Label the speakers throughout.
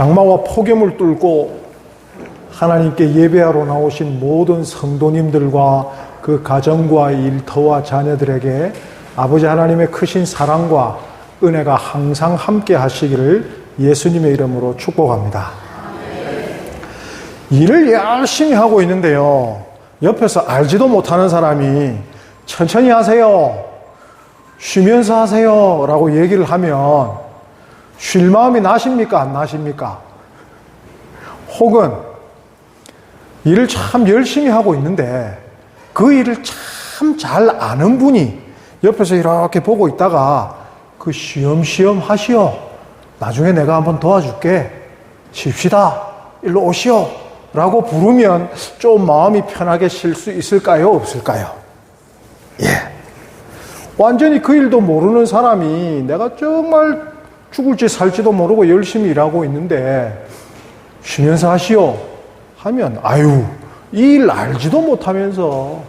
Speaker 1: 장마와 폭염을 뚫고 하나님께 예배하러 나오신 모든 성도님들과 그 가정과 일터와 자녀들에게 아버지 하나님의 크신 사랑과 은혜가 항상 함께 하시기를 예수님의 이름으로 축복합니다. 일을 열심히 하고 있는데요, 옆에서 알지도 못하는 사람이 천천히 하세요, 쉬면서 하세요 라고 얘기를 하면 쉴 마음이 나십니까? 안 나십니까? 혹은 일을 참 열심히 하고 있는데 그 일을 참 잘 아는 분이 옆에서 이렇게 보고 있다가 그 쉬엄쉬엄 하시오, 나중에 내가 한번 도와줄게, 쉽시다, 일로 오시오 라고 부르면 좀 마음이 편하게 쉴 수 있을까요? 없을까요? 예. 완전히 그 일도 모르는 사람이 내가 정말 죽을지 살지도 모르고 열심히 일하고 있는데 쉬면서 하시오 하면 아유, 이 일 알지도 못하면서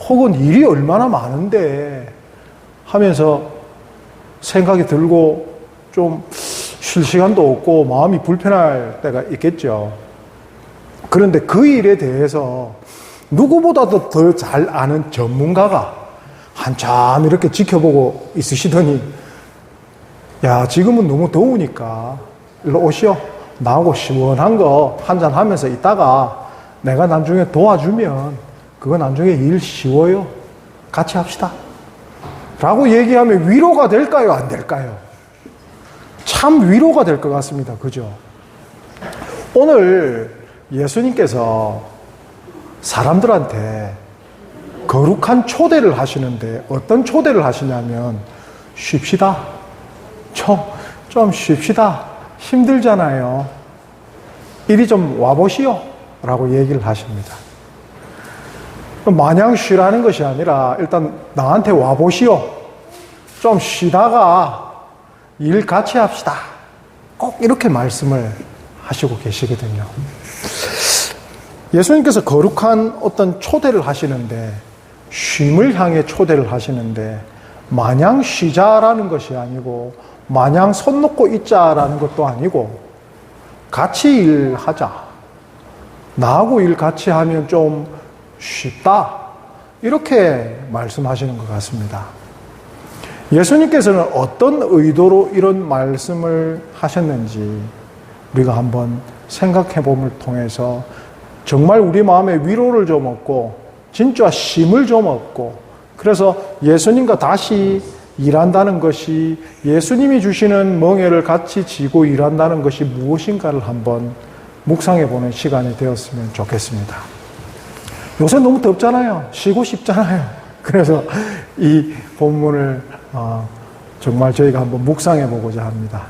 Speaker 1: 혹은 일이 얼마나 많은데 하면서 생각이 들고 좀 쉴 시간도 없고 마음이 불편할 때가 있겠죠. 그런데 그 일에 대해서 누구보다도 더 잘 아는 전문가가 한참 이렇게 지켜보고 있으시더니 야, 지금은 너무 더우니까 일로 오시오, 나하고 시원한 거 한잔 하면서 있다가 내가 나중에 도와주면 그거 나중에 일 쉬워요, 같이 합시다 라고 얘기하면 위로가 될까요? 안 될까요? 참 위로가 될 것 같습니다. 그죠? 오늘 예수님께서 사람들한테 거룩한 초대를 하시는데 어떤 초대를 하시냐면 쉽시다, 좀 쉽시다, 힘들잖아요, 이리 좀 와보시오 라고 얘기를 하십니다. 마냥 쉬라는 것이 아니라 일단 나한테 와보시오, 좀 쉬다가 일 같이 합시다, 꼭 이렇게 말씀을 하시고 계시거든요. 예수님께서 거룩한 어떤 초대를 하시는데, 쉼을 향해 초대를 하시는데 마냥 쉬자라는 것이 아니고 마냥 손 놓고 있자라는 것도 아니고 같이 일하자, 나하고 일 같이 하면 좀 쉽다, 이렇게 말씀하시는 것 같습니다. 예수님께서는 어떤 의도로 이런 말씀을 하셨는지 우리가 한번 생각해 봄을 통해서 정말 우리 마음에 위로를 좀 얻고 진짜 쉼을 좀 얻고, 그래서 예수님과 다시 일한다는 것이, 예수님이 주시는 멍에를 같이 지고 일한다는 것이 무엇인가를 한번 묵상해 보는 시간이 되었으면 좋겠습니다. 요새 너무 덥잖아요. 쉬고 싶잖아요. 그래서 이 본문을 정말 저희가 한번 묵상해 보고자 합니다.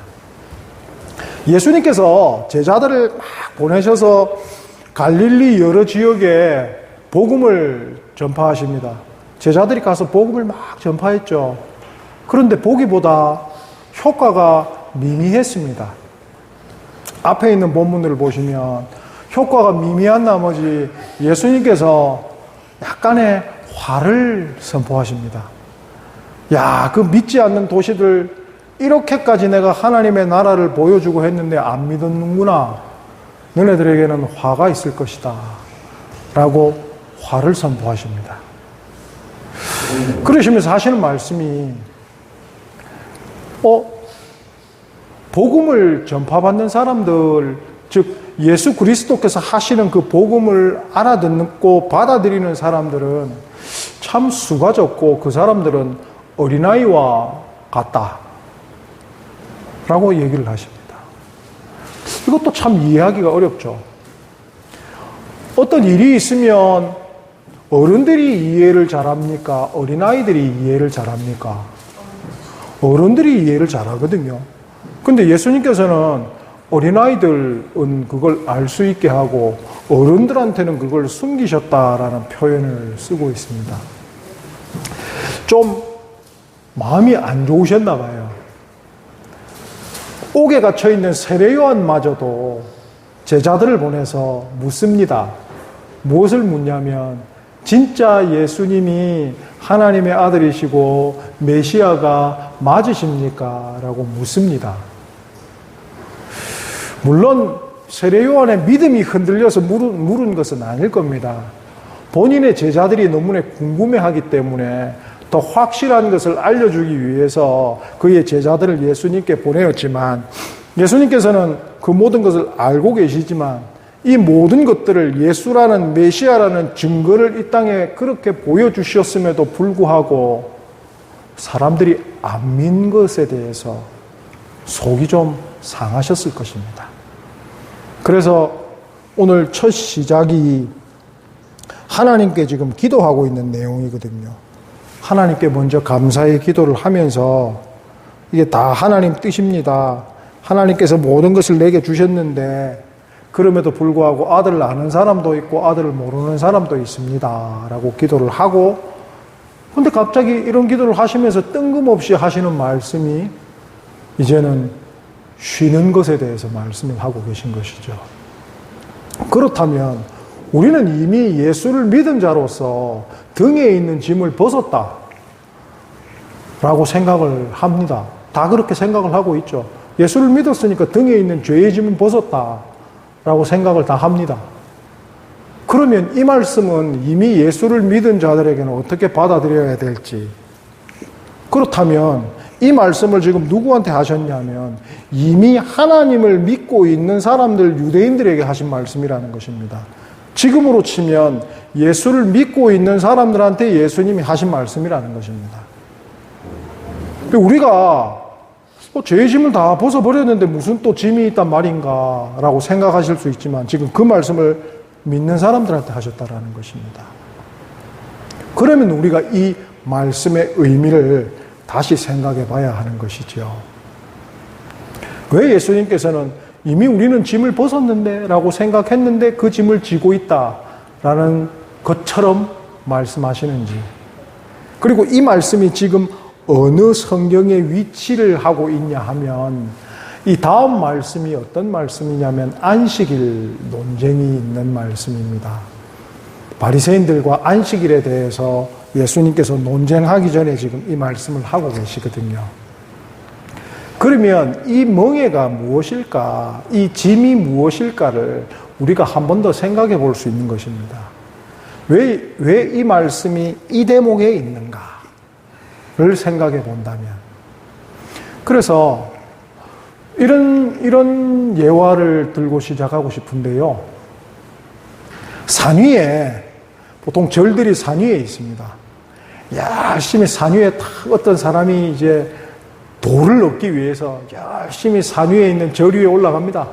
Speaker 1: 예수님께서 제자들을 막 보내셔서 갈릴리 여러 지역에 복음을 전파하십니다. 제자들이 가서 복음을 막 전파했죠. 그런데 보기보다 효과가 미미했습니다. 앞에 있는 본문을 보시면 효과가 미미한 나머지 예수님께서 약간의 화를 선포하십니다. 야, 그 믿지 않는 도시들, 이렇게까지 내가 하나님의 나라를 보여주고 했는데 안 믿었는구나. 너네들에게는 화가 있을 것이다 라고 화를 선포하십니다. 그러시면서 하시는 말씀이 복음을 전파받는 사람들, 즉 예수 그리스도께서 하시는 그 복음을 알아듣고 받아들이는 사람들은 참 수가 적고 그 사람들은 어린아이와 같다 라고 얘기를 하십니다. 이것도 참 이해하기가 어렵죠. 어떤 일이 있으면 어른들이 이해를 잘합니까? 어린아이들이 이해를 잘합니까? 어른들이 이해를 잘하거든요. 근데 예수님께서는 어린아이들은 그걸 알 수 있게 하고 어른들한테는 그걸 숨기셨다라는 표현을 쓰고 있습니다. 좀 마음이 안 좋으셨나 봐요. 옥에 갇혀 있는 세례 요한마저도 제자들을 보내서 묻습니다. 무엇을 묻냐면 진짜 예수님이 하나님의 아들이시고 메시아가 맞으십니까? 라고 묻습니다. 물론 세례 요한의 믿음이 흔들려서 물은 것은 아닐 겁니다. 본인의 제자들이 너무나 궁금해하기 때문에 더 확실한 것을 알려주기 위해서 그의 제자들을 예수님께 보내었지만, 예수님께서는 그 모든 것을 알고 계시지만 이 모든 것들을 예수라는 메시아라는 증거를 이 땅에 그렇게 보여주셨음에도 불구하고 사람들이 안 믿는 것에 대해서 속이 좀 상하셨을 것입니다. 그래서 오늘 첫 시작이 하나님께 지금 기도하고 있는 내용이거든요. 하나님께 먼저 감사의 기도를 하면서 이게 다 하나님 뜻입니다. 하나님께서 모든 것을 내게 주셨는데 그럼에도 불구하고 아들을 아는 사람도 있고 아들을 모르는 사람도 있습니다. 라고 기도를 하고, 근데 갑자기 이런 기도를 하시면서 뜬금없이 하시는 말씀이 이제는 쉬는 것에 대해서 말씀을 하고 계신 것이죠. 그렇다면 우리는 이미 예수를 믿은 자로서 등에 있는 짐을 벗었다 라고 생각을 합니다. 다 그렇게 생각을 하고 있죠. 예수를 믿었으니까 등에 있는 죄의 짐은 벗었다 라고 생각을 다 합니다. 그러면 이 말씀은 이미 예수를 믿은 자들에게는 어떻게 받아들여야 될지, 그렇다면 이 말씀을 지금 누구한테 하셨냐면 이미 하나님을 믿고 있는 사람들, 유대인들에게 하신 말씀이라는 것입니다. 지금으로 치면 예수를 믿고 있는 사람들한테 예수님이 하신 말씀이라는 것입니다. 우리가 죄의 짐을 다 벗어버렸는데 무슨 또 짐이 있단 말인가 라고 생각하실 수 있지만 지금 그 말씀을 믿는 사람들한테 하셨다라는 것입니다. 그러면 우리가 이 말씀의 의미를 다시 생각해 봐야 하는 것이죠. 왜 예수님께서는 이미 우리는 짐을 벗었는데 라고 생각했는데 그 짐을 지고 있다라는 것처럼 말씀하시는지, 그리고 이 말씀이 지금 어느 성경의 위치를 하고 있냐 하면 이 다음 말씀이 어떤 말씀이냐면 안식일 논쟁이 있는 말씀입니다. 바리새인들과 안식일에 대해서 예수님께서 논쟁하기 전에 지금 이 말씀을 하고 계시거든요. 그러면 이 멍에가 무엇일까, 이 짐이 무엇일까를 우리가 한 번 더 생각해 볼 수 있는 것입니다. 왜 이 말씀이 이 대목에 있는가를 생각해 본다면, 그래서 이런 예화를 들고 시작하고 싶은데요. 산 위에, 보통 절들이 산 위에 있습니다. 열심히 산 위에 탁 어떤 사람이 이제 돌을 얻기 위해서 열심히 산 위에 있는 절 위에 올라갑니다.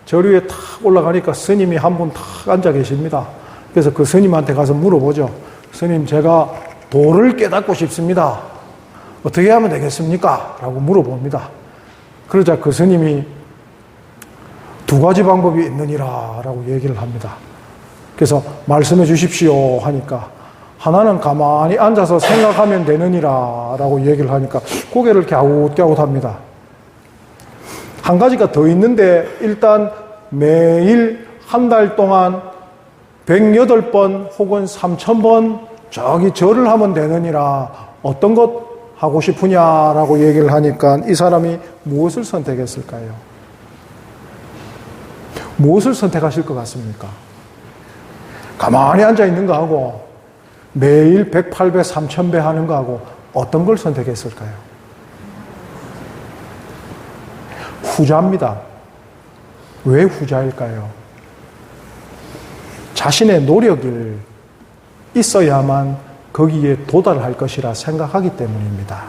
Speaker 1: 절 위에 탁 올라가니까 스님이 한 분 탁 앉아 계십니다. 그래서 그 스님한테 가서 물어보죠. 스님, 제가 도를 깨닫고 싶습니다. 어떻게 하면 되겠습니까? 라고 물어봅니다. 그러자 그 스님이 두 가지 방법이 있느니라 라고 얘기를 합니다. 그래서 말씀해 주십시오 하니까, 하나는 가만히 앉아서 생각하면 되느니라 라고 얘기를 하니까 고개를 갸웃갸웃합니다. 한 가지가 더 있는데, 일단 매일 한 달 동안 108번 혹은 3000번 저기 절을 하면 되느니라, 어떤 것 하고 싶으냐라고 얘기를 하니까 이 사람이 무엇을 선택했을까요? 무엇을 선택하실 것 같습니까? 가만히 앉아 있는 거하고 매일 108배, 3000배 하는 거하고 어떤 걸 선택했을까요? 후자입니다. 왜 후자일까요? 자신의 노력이 있어야만 거기에 도달할 것이라 생각하기 때문입니다.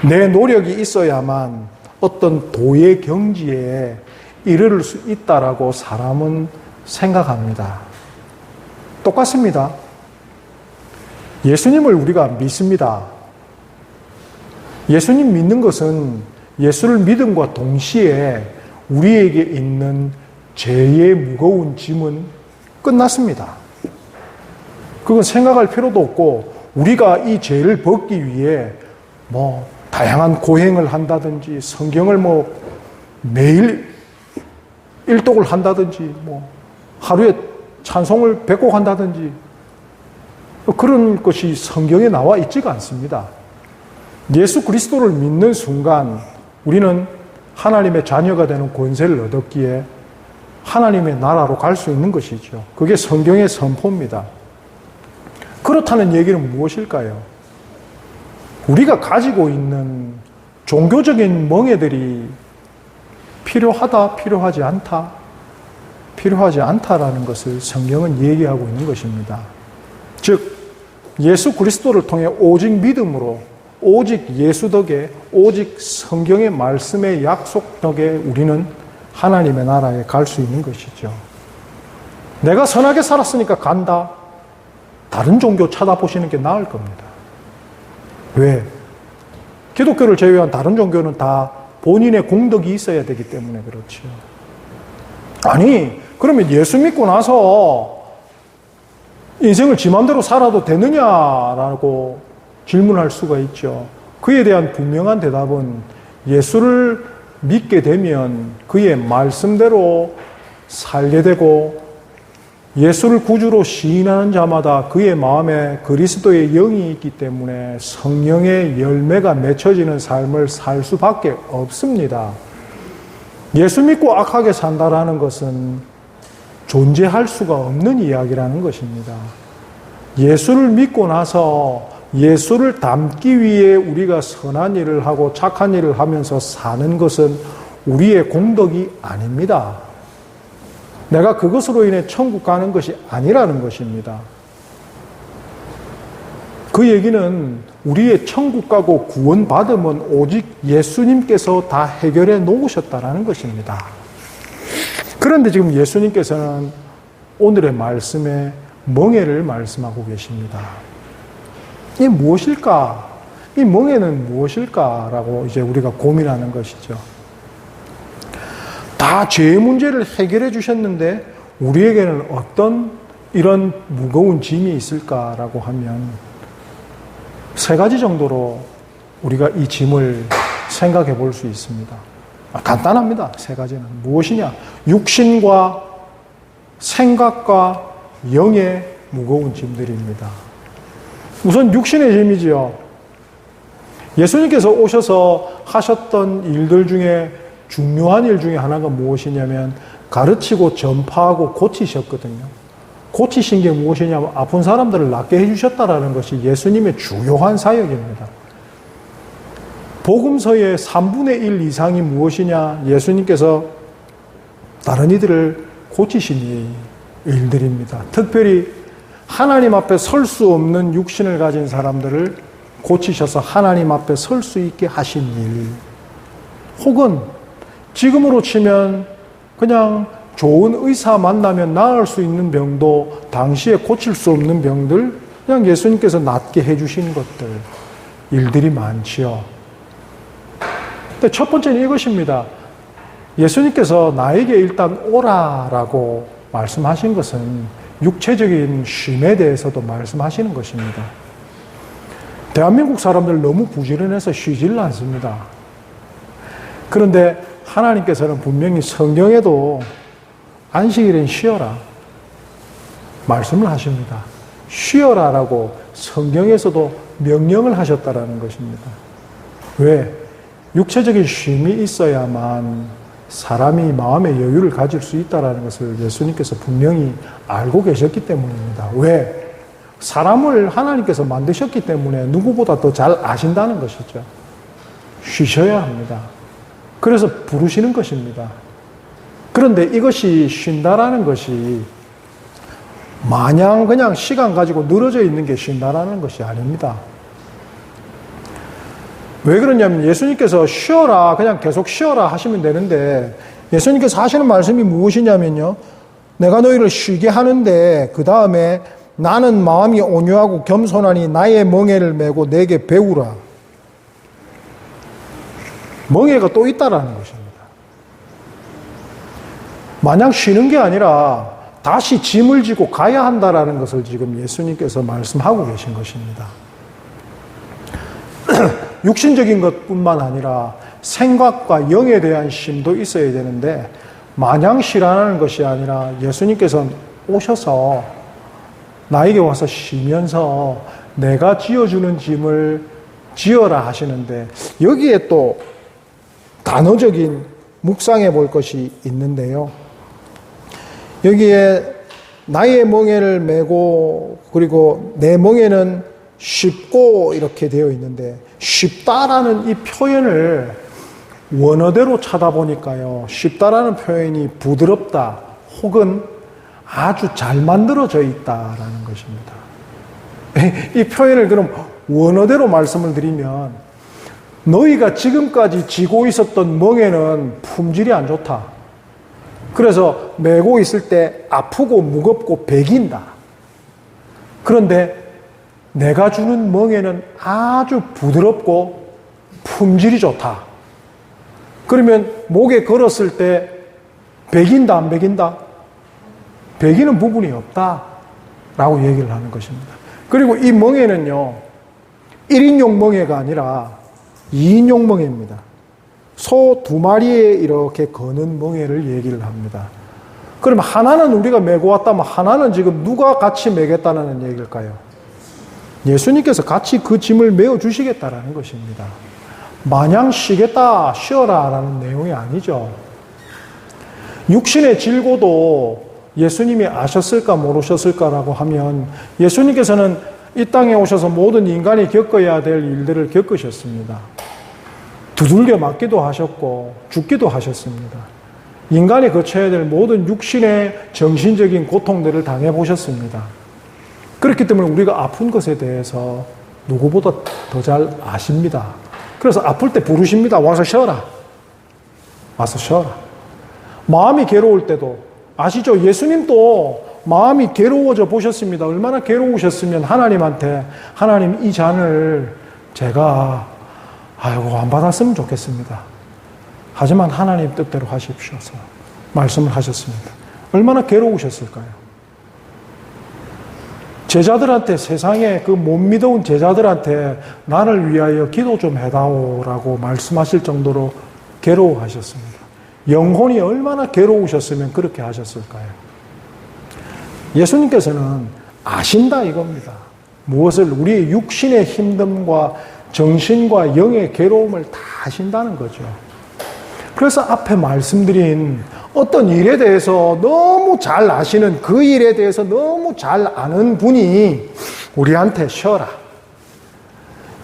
Speaker 1: 내 노력이 있어야만 어떤 도의 경지에 이르를 수 있다라고 사람은 생각합니다. 똑같습니다. 예수님을 우리가 믿습니다. 예수님 믿는 것은 예수를 믿음과 동시에 우리에게 있는 죄의 무거운 짐은 끝났습니다. 그건 생각할 필요도 없고, 우리가 이 죄를 벗기 위해 다양한 고행을 한다든지, 성경을 매일 일독을 한다든지, 하루에 찬송을 100곡 한다든지, 그런 것이 성경에 나와 있지가 않습니다. 예수 그리스도를 믿는 순간 우리는 하나님의 자녀가 되는 권세를 얻었기에 하나님의 나라로 갈 수 있는 것이죠. 그게 성경의 선포입니다. 그렇다는 얘기는 무엇일까요? 우리가 가지고 있는 종교적인 멍에들이 필요하다, 필요하지 않다, 필요하지 않다라는 것을 성경은 얘기하고 있는 것입니다. 즉, 예수 그리스도를 통해 오직 믿음으로, 오직 예수 덕에, 오직 성경의 말씀의 약속 덕에 우리는 하나님의 나라에 갈 수 있는 것이죠. 내가 선하게 살았으니까 간다. 다른 종교 찾아보시는 게 나을 겁니다. 왜? 기독교를 제외한 다른 종교는 다 본인의 공덕이 있어야 되기 때문에 그렇죠. 아니, 그러면 예수 믿고 나서 인생을 지 맘대로 살아도 되느냐라고 질문할 수가 있죠. 그에 대한 분명한 대답은 예수를 믿게 되면 그의 말씀대로 살게 되고 예수를 구주로 시인하는 자마다 그의 마음에 그리스도의 영이 있기 때문에 성령의 열매가 맺혀지는 삶을 살 수밖에 없습니다. 예수 믿고 악하게 산다라는 것은 존재할 수가 없는 이야기라는 것입니다. 예수를 믿고 나서 예수를 닮기 위해 우리가 선한 일을 하고 착한 일을 하면서 사는 것은 우리의 공덕이 아닙니다. 내가 그것으로 인해 천국 가는 것이 아니라는 것입니다. 그 얘기는 우리의 천국 가고 구원받음은 오직 예수님께서 다 해결해 놓으셨다는 것입니다. 그런데 지금 예수님께서는 오늘의 말씀에 멍에를 말씀하고 계십니다. 이게 무엇일까? 이 멍에는 무엇일까라고 이제 우리가 고민하는 것이죠. 다 죄의 문제를 해결해 주셨는데 우리에게는 어떤 이런 무거운 짐이 있을까라고 하면 세 가지 정도로 우리가 이 짐을 생각해 볼 수 있습니다. 간단합니다. 세 가지는. 무엇이냐? 육신과 생각과 영의 무거운 짐들입니다. 우선 육신의 짐이지요. 예수님께서 오셔서 하셨던 일들 중에 중요한 일 중에 하나가 무엇이냐면 가르치고 전파하고 고치셨거든요. 고치신 게 무엇이냐면 아픈 사람들을 낫게 해주셨다라는 것이 예수님의 주요한 사역입니다. 복음서의 3분의 1 이상이 무엇이냐? 예수님께서 다른 이들을 고치신 일들입니다. 특별히 하나님 앞에 설 수 없는 육신을 가진 사람들을 고치셔서 하나님 앞에 설 수 있게 하신 일, 혹은 지금으로 치면 그냥 좋은 의사 만나면 나을 수 있는 병도 당시에 고칠 수 없는 병들 그냥 예수님께서 낫게 해주신 것들, 일들이 많지요. 근데 첫 번째는 이것입니다. 예수님께서 나에게 일단 오라라고 말씀하신 것은 육체적인 쉼에 대해서도 말씀하시는 것입니다. 대한민국 사람들 너무 부지런해서 쉬질 않습니다. 그런데 하나님께서는 분명히 성경에도 안식일엔 쉬어라 말씀을 하십니다. 쉬어라라고 성경에서도 명령을 하셨다라는 것입니다. 왜? 육체적인 쉼이 있어야만 사람이 마음의 여유를 가질 수 있다는 것을 예수님께서 분명히 알고 계셨기 때문입니다. 왜? 사람을 하나님께서 만드셨기 때문에 누구보다 더 잘 아신다는 것이죠. 쉬셔야 합니다. 그래서 부르시는 것입니다. 그런데 이것이 쉰다라는 것이 마냥 그냥 시간 가지고 늘어져 있는 게 쉰다라는 것이 아닙니다. 왜 그러냐면 예수님께서 쉬어라, 그냥 계속 쉬어라 하시면 되는데 예수님께서 하시는 말씀이 무엇이냐면요. 내가 너희를 쉬게 하는데 그 다음에 나는 마음이 온유하고 겸손하니 나의 멍에를 메고 내게 배우라. 멍에가 또 있다라는 것입니다. 마냥 쉬는 게 아니라 다시 짐을 지고 가야 한다라는 것을 지금 예수님께서 말씀하고 계신 것입니다. 육신적인 것뿐만 아니라 생각과 영에 대한 쉼도 있어야 되는데 마냥 쉬라는 것이 아니라 예수님께서는 오셔서 나에게 와서 쉬면서 내가 지어주는 짐을 지어라 하시는데 여기에 또 단어적인 묵상해 볼 것이 있는데요. 여기에 나의 멍에를 메고 그리고 내 멍에는 쉽고 이렇게 되어 있는데 쉽다라는 이 표현을 원어대로 찾아보니까요. 쉽다라는 표현이 부드럽다 혹은 아주 잘 만들어져 있다라는 것입니다. 이 표현을 그럼 원어대로 말씀을 드리면 너희가 지금까지 지고 있었던 멍에는 품질이 안 좋다. 그래서 메고 있을 때 아프고 무겁고 배긴다. 그런데 내가 주는 멍에는 아주 부드럽고 품질이 좋다. 그러면 목에 걸었을 때 배긴다 안 배긴다? 배기는 부분이 없다 라고 얘기를 하는 것입니다. 그리고 이 멍에는요 1인용 멍에가 아니라 2인용 멍에입니다. 소 2마리에 이렇게 거는 멍에를 얘기를 합니다. 그럼 하나는 우리가 메고 왔다면 하나는 지금 누가 같이 메겠다는 얘기일까요? 예수님께서 같이 그 짐을 메어 주시겠다라는 것입니다. 마냥 쉬겠다 쉬어라 라는 내용이 아니죠. 육신의 질고도 예수님이 아셨을까 모르셨을까라고 하면 예수님께서는 이 땅에 오셔서 모든 인간이 겪어야 될 일들을 겪으셨습니다. 두들겨 맞기도 하셨고 죽기도 하셨습니다. 인간이 거쳐야 될 모든 육신의 정신적인 고통들을 당해보셨습니다. 그렇기 때문에 우리가 아픈 것에 대해서 누구보다 더 잘 아십니다. 그래서 아플 때 부르십니다. 와서 쉬어라. 와서 쉬어라. 마음이 괴로울 때도 아시죠? 예수님도 마음이 괴로워져 보셨습니다. 얼마나 괴로우셨으면 하나님한테 하나님 이 잔을 제가 안 받았으면 좋겠습니다. 하지만 하나님 뜻대로 하십시오서 말씀을 하셨습니다. 얼마나 괴로우셨을까요? 제자들한테 세상에 그 못 믿어온 제자들한테 나를 위하여 기도 좀 해다오라고 말씀하실 정도로 괴로워하셨습니다. 영혼이 얼마나 괴로우셨으면 그렇게 하셨을까요? 예수님께서는 아신다 이겁니다. 무엇을 우리의 육신의 힘듦과 정신과 영의 괴로움을 다 아신다는 거죠. 그래서 앞에 말씀드린 어떤 일에 대해서 너무 잘 아시는 그 일에 대해서 너무 잘 아는 분이 우리한테 쉬어라.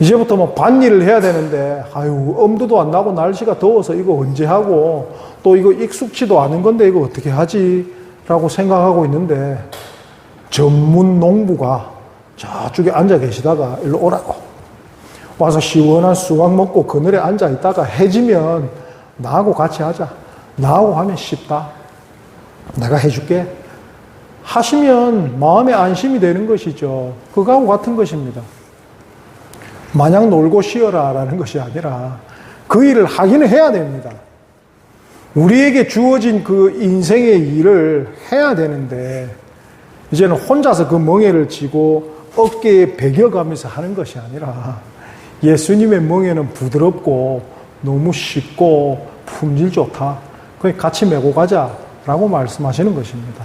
Speaker 1: 이제부터 뭐 밭일을 해야 되는데 엄두도 안 나고 날씨가 더워서 이거 언제 하고 또 이거 익숙지도 않은 건데 이거 어떻게 하지? 라고 생각하고 있는데 전문 농부가 저쪽에 앉아 계시다가 일로 오라고 와서 시원한 수박 먹고 그늘에 앉아 있다가 해지면 나하고 같이 하자. 나하고 하면 쉽다. 내가 해줄게. 하시면 마음의 안심이 되는 것이죠. 그거하고 같은 것입니다. 마냥 놀고 쉬어라 라는 것이 아니라 그 일을 하기는 해야 됩니다. 우리에게 주어진 그 인생의 일을 해야 되는데 이제는 혼자서 그 멍에를 쥐고 어깨에 베겨가면서 하는 것이 아니라 예수님의 멍에는 부드럽고 너무 쉽고 품질 좋다. 그냥 같이 메고 가자라고 말씀하시는 것입니다.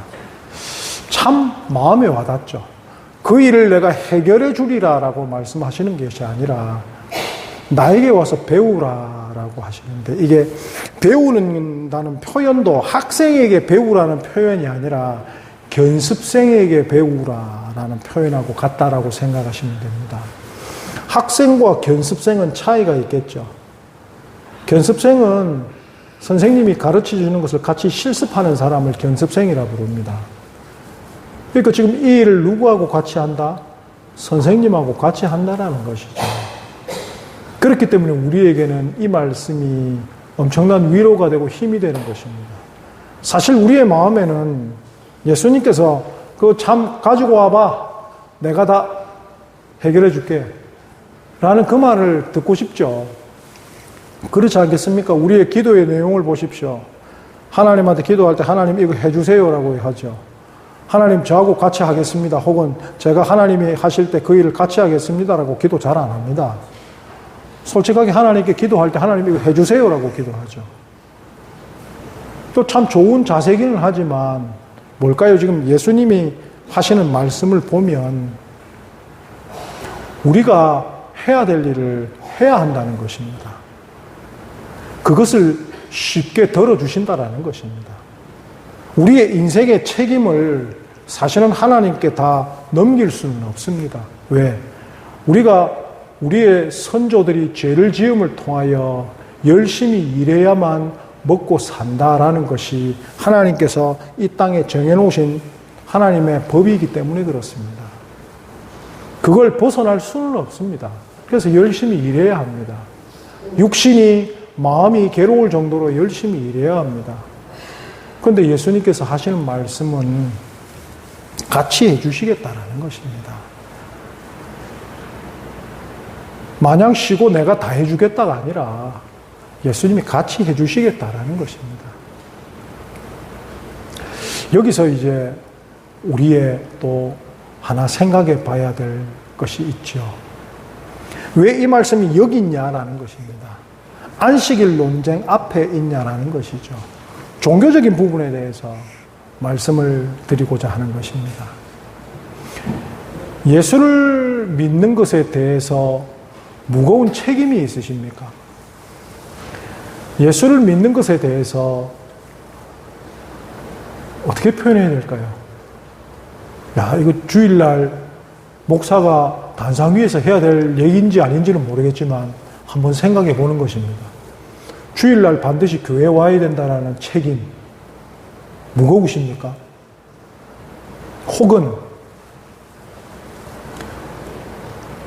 Speaker 1: 참 마음에 와닿죠. 그 일을 내가 해결해 주리라라고 말씀하시는 것이 아니라 나에게 와서 배우라라고 하시는데 이게 배우는다는 표현도 학생에게 배우라는 표현이 아니라 견습생에게 배우라라는 표현하고 같다라고 생각하시면 됩니다. 학생과 견습생은 차이가 있겠죠. 견습생은 선생님이 가르쳐 주는 것을 같이 실습하는 사람을 견습생이라 부릅니다. 그러니까 지금 이 일을 누구하고 같이 한다? 선생님하고 같이 한다라는 것이죠. 그렇기 때문에 우리에게는 이 말씀이 엄청난 위로가 되고 힘이 되는 것입니다. 사실 우리의 마음에는 예수님께서 그 참 가지고 와봐. 내가 다 해결해 줄게. 라는 그 말을 듣고 싶죠. 그렇지 않겠습니까? 우리의 기도의 내용을 보십시오. 하나님한테 기도할 때 하나님 이거 해주세요라고 하죠. 하나님 저하고 같이 하겠습니다. 혹은 제가 하나님이 하실 때 그 일을 같이 하겠습니다라고 기도 잘 안 합니다. 솔직하게 하나님께 기도할 때 하나님 이거 해주세요라고 기도하죠. 또 참 좋은 자세기는 하지만 뭘까요? 지금 예수님이 하시는 말씀을 보면 우리가 해야 될 일을 해야 한다는 것입니다. 그 그것을 쉽게 덜어주신다라는 것입니다. 우리의 인생의 책임을 사실은 하나님께 다 넘길 수는 없습니다. 왜? 우리가 우리의 선조들이 죄를 지음을 통하여 열심히 일해야만 먹고 산다라는 것이 하나님께서 이 땅에 정해놓으신 하나님의 법이기 때문에 그렇습니다. 그걸 벗어날 수는 없습니다. 그래서 열심히 일해야 합니다. 육신이 마음이 괴로울 정도로 열심히 일해야 합니다. 그런데 예수님께서 하시는 말씀은 같이 해주시겠다라는 것입니다. 마냥 쉬고 내가 다 해주겠다가 아니라 예수님이 같이 해주시겠다라는 것입니다. 여기서 이제 우리의 또 하나 생각해 봐야 될 것이 있죠. 왜 이 말씀이 여기 있냐라는 것입니다. 안식일 논쟁 앞에 있냐라는 것이죠. 종교적인 부분에 대해서 말씀을 드리고자 하는 것입니다. 예수를 믿는 것에 대해서 무거운 책임이 있으십니까? 예수를 믿는 것에 대해서 어떻게 표현해야 될까요? 야, 이거 주일날 목사가 단상 위에서 해야 될 얘기인지 아닌지는 모르겠지만 한번 생각해 보는 것입니다. 주일날 반드시 교회에 와야 된다는 책임 무거우십니까? 혹은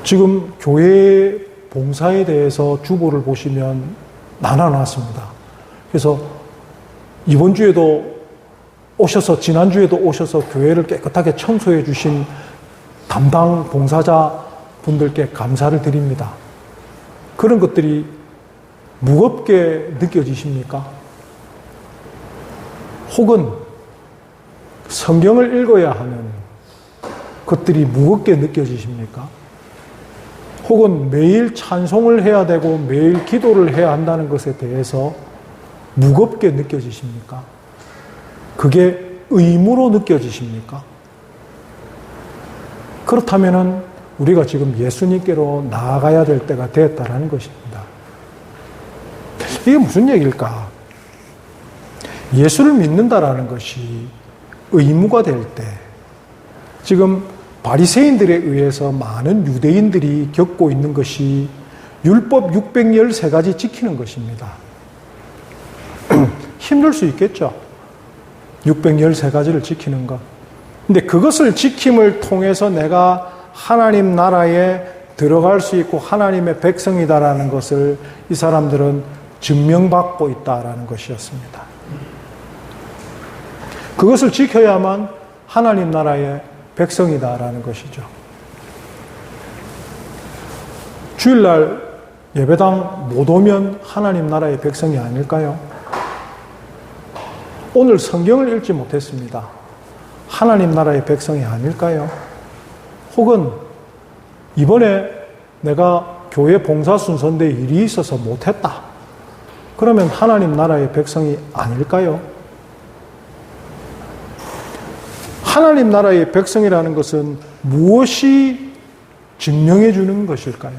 Speaker 1: 지금 교회 봉사에 대해서 주보를 보시면 나눠놨습니다. 그래서 이번 주에도 오셔서 지난주에도 오셔서 교회를 깨끗하게 청소해 주신 담당 봉사자 분들께 감사를 드립니다. 그런 것들이 무겁게 느껴지십니까? 혹은 성경을 읽어야 하는 것들이 무겁게 느껴지십니까? 혹은 매일 찬송을 해야 되고 매일 기도를 해야 한다는 것에 대해서 무겁게 느껴지십니까? 그게 의무로 느껴지십니까? 그렇다면 우리가 지금 예수님께로 나아가야 될 때가 되었다는 것입니다. 이게 무슨 얘기일까? 예수를 믿는다라는 것이 의무가 될 때, 지금 바리새인들에 의해서 많은 유대인들이 겪고 있는 것이 율법 613가지 지키는 것입니다. 힘들 수 있겠죠. 613가지를 지키는 것. 근데 그것을 지킴을 통해서 내가 하나님 나라에 들어갈 수 있고 하나님의 백성이다라는 것을 이 사람들은 증명받고 있다라는 것이었습니다. 그것을 지켜야만 하나님 나라의 백성이다라는 것이죠. 주일날 예배당 못 오면 하나님 나라의 백성이 아닐까요? 오늘 성경을 읽지 못했습니다. 하나님 나라의 백성이 아닐까요? 혹은 이번에 내가 교회 봉사 순서인데 일이 있어서 못했다. 그러면 하나님 나라의 백성이 아닐까요? 하나님 나라의 백성이라는 것은 무엇이 증명해 주는 것일까요?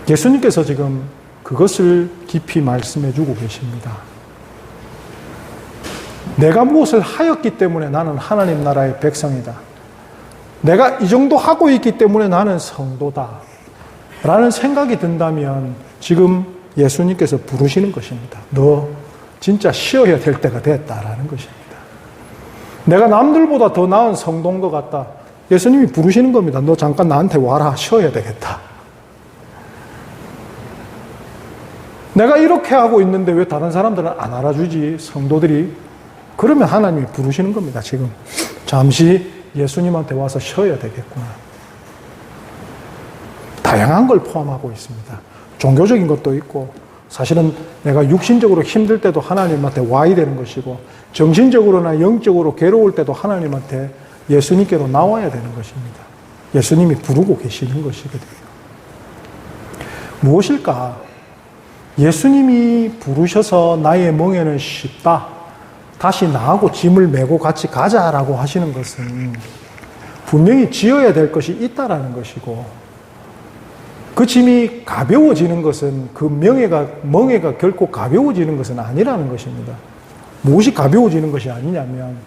Speaker 1: 예수님께서 지금 그것을 깊이 말씀해 주고 계십니다. 내가 무엇을 하였기 때문에 나는 하나님 나라의 백성이다. 내가 이 정도 하고 있기 때문에 나는 성도다. 라는 생각이 든다면 지금 예수님께서 부르시는 것입니다. 너 진짜 쉬어야 될 때가 됐다라는 것입니다. 내가 남들보다 더 나은 성도인 것 같다. 예수님이 부르시는 겁니다. 너 잠깐 나한테 와라. 쉬어야 되겠다. 내가 이렇게 하고 있는데 왜 다른 사람들은 안 알아주지? 성도들이. 그러면 하나님이 부르시는 겁니다. 지금 잠시 예수님한테 와서 쉬어야 되겠구나. 다양한 걸 포함하고 있습니다. 종교적인 것도 있고 사실은 내가 육신적으로 힘들 때도 하나님한테 와야 되는 것이고 정신적으로나 영적으로 괴로울 때도 하나님한테 예수님께로 나와야 되는 것입니다. 예수님이 부르고 계시는 것이거든요. 무엇일까? 예수님이 부르셔서 나의 멍에는 쉽다. 다시 나하고 짐을 메고 같이 가자라고 하시는 것은 분명히 지어야 될 것이 있다라는 것이고 그 짐이 가벼워지는 것은 그 멍에가 결코 가벼워지는 것은 아니라는 것입니다. 무엇이 가벼워지는 것이 아니냐면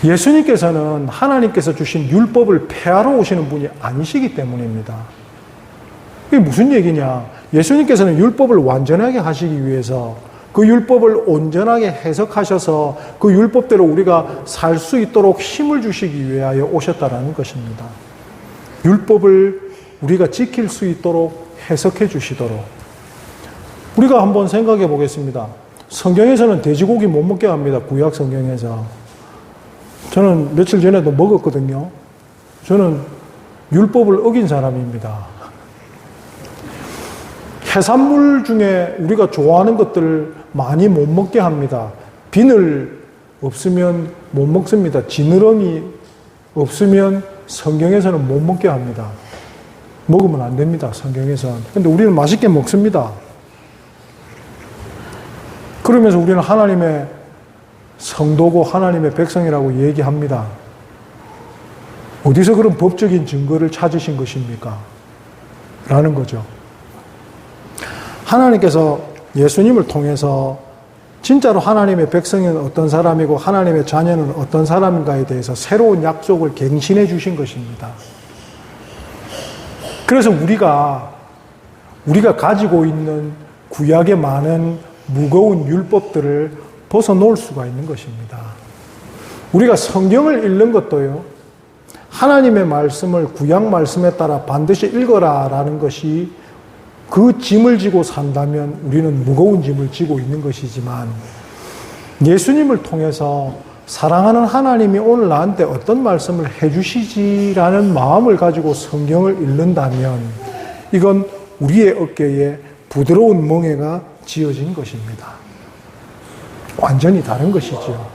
Speaker 1: 예수님께서는 하나님께서 주신 율법을 폐하러 오시는 분이 아니시기 때문입니다. 이게 무슨 얘기냐? 예수님께서는 율법을 완전하게 하시기 위해서 그 율법을 온전하게 해석하셔서 그 율법대로 우리가 살 수 있도록 힘을 주시기 위하여 오셨다라는 것입니다. 율법을 우리가 지킬 수 있도록 해석해 주시도록. 우리가 한번 생각해 보겠습니다. 성경에서는 돼지고기 못 먹게 합니다. 구약 성경에서. 저는 며칠 전에도 먹었거든요. 저는 율법을 어긴 사람입니다. 해산물 중에 우리가 좋아하는 것들을 많이 못 먹게 합니다. 비늘 없으면 못 먹습니다. 지느러미 없으면 성경에서는 못 먹게 합니다. 먹으면 안 됩니다. 성경에서는. 근데 우리는 맛있게 먹습니다. 그러면서 우리는 하나님의 성도고 하나님의 백성이라고 얘기합니다. 어디서 그런 법적인 증거를 찾으신 것입니까? 라는 거죠. 하나님께서 예수님을 통해서 진짜로 하나님의 백성은 어떤 사람이고 하나님의 자녀는 어떤 사람인가에 대해서 새로운 약속을 갱신해 주신 것입니다. 그래서 우리가 가지고 있는 구약의 많은 무거운 율법들을 벗어놓을 수가 있는 것입니다. 우리가 성경을 읽는 것도요, 하나님의 말씀을 구약 말씀에 따라 반드시 읽어라라는 것이 그 짐을 지고 산다면 우리는 무거운 짐을 지고 있는 것이지만 예수님을 통해서 사랑하는 하나님이 오늘 나한테 어떤 말씀을 해주시지라는 마음을 가지고 성경을 읽는다면 이건 우리의 어깨에 부드러운 멍에가 지어진 것입니다. 완전히 다른 것이죠.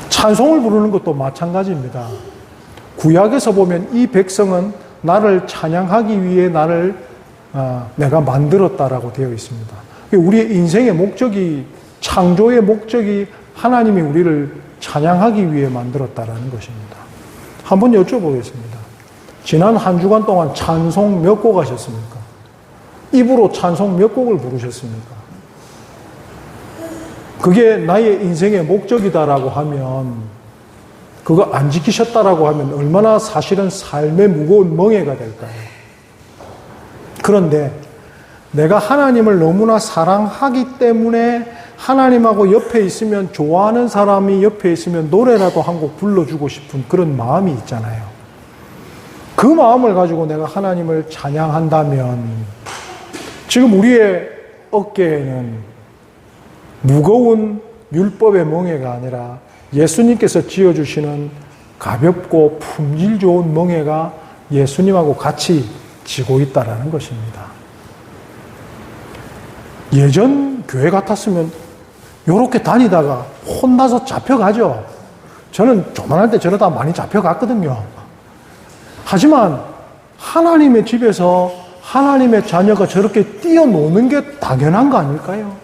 Speaker 1: 찬송을 부르는 것도 마찬가지입니다. 구약에서 보면 이 백성은 나를 찬양하기 위해 내가 만들었다라고 되어 있습니다. 우리의 인생의 목적이, 창조의 목적이 하나님이 우리를 찬양하기 위해 만들었다라는 것입니다. 한번 여쭤보겠습니다. 지난 한 주간 동안 찬송 몇 곡 하셨습니까? 입으로 찬송 몇 곡을 부르셨습니까? 그게 나의 인생의 목적이다라고 하면, 그거 안 지키셨다라고 하면 얼마나 사실은 삶의 무거운 멍에가 될까요? 그런데 내가 하나님을 너무나 사랑하기 때문에 하나님하고 옆에 있으면, 좋아하는 사람이 옆에 있으면 노래라도 한 곡 불러주고 싶은 그런 마음이 있잖아요. 그 마음을 가지고 내가 하나님을 찬양한다면 지금 우리의 어깨에는 무거운 율법의 멍에가 아니라 예수님께서 지어주시는 가볍고 품질 좋은 멍에가 예수님하고 같이 지고 있다라는 것입니다. 예전 교회 같았으면 이렇게 다니다가 혼나서 잡혀가죠. 저는 조만할 때 저러다 많이 잡혀갔거든요. 하지만 하나님의 집에서 하나님의 자녀가 저렇게 뛰어노는 게 당연한 거 아닐까요?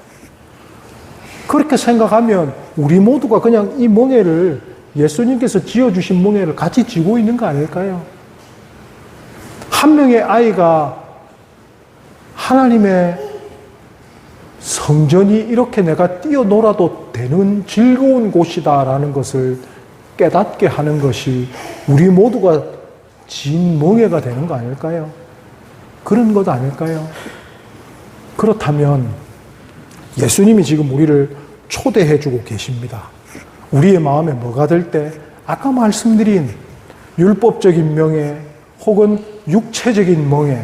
Speaker 1: 그렇게 생각하면 우리 모두가 그냥 이 멍에를, 예수님께서 지어주신 멍에를 같이 지고 있는 거 아닐까요? 한 명의 아이가 하나님의 성전이 이렇게 내가 뛰어놀아도 되는 즐거운 곳이다라는 것을 깨닫게 하는 것이 우리 모두가 진 멍에가 되는 거 아닐까요? 그런 것 아닐까요? 그렇다면 예수님이 지금 우리를 초대해 주고 계십니다. 우리의 마음에 뭐가 들 때 아까 말씀드린 율법적인 멍에, 혹은 육체적인 멍에,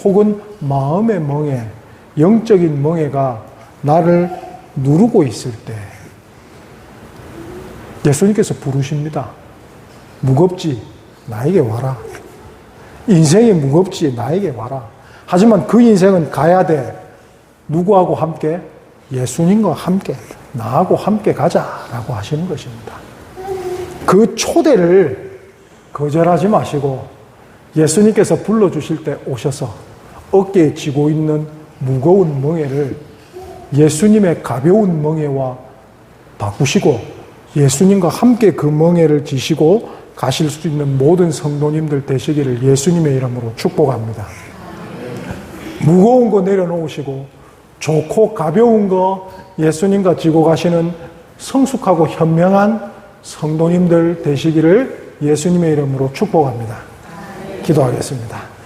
Speaker 1: 혹은 마음의 멍에, 영적인 멍에가 나를 누르고 있을 때 예수님께서 부르십니다. 무겁지? 나에게 와라. 인생이 무겁지? 나에게 와라. 하지만 그 인생은 가야 돼. 누구하고 함께? 예수님과 함께, 나하고 함께 가자라고 하시는 것입니다. 그 초대를 거절하지 마시고 예수님께서 불러주실 때 오셔서 어깨에 지고 있는 무거운 멍에를 예수님의 가벼운 멍에와 바꾸시고 예수님과 함께 그 멍에를 지시고 가실 수 있는 모든 성도님들 되시기를 예수님의 이름으로 축복합니다. 무거운 거 내려놓으시고 좋고 가벼운 거 예수님과 지고 가시는 성숙하고 현명한 성도님들 되시기를 예수님의 이름으로 축복합니다. 기도하겠습니다.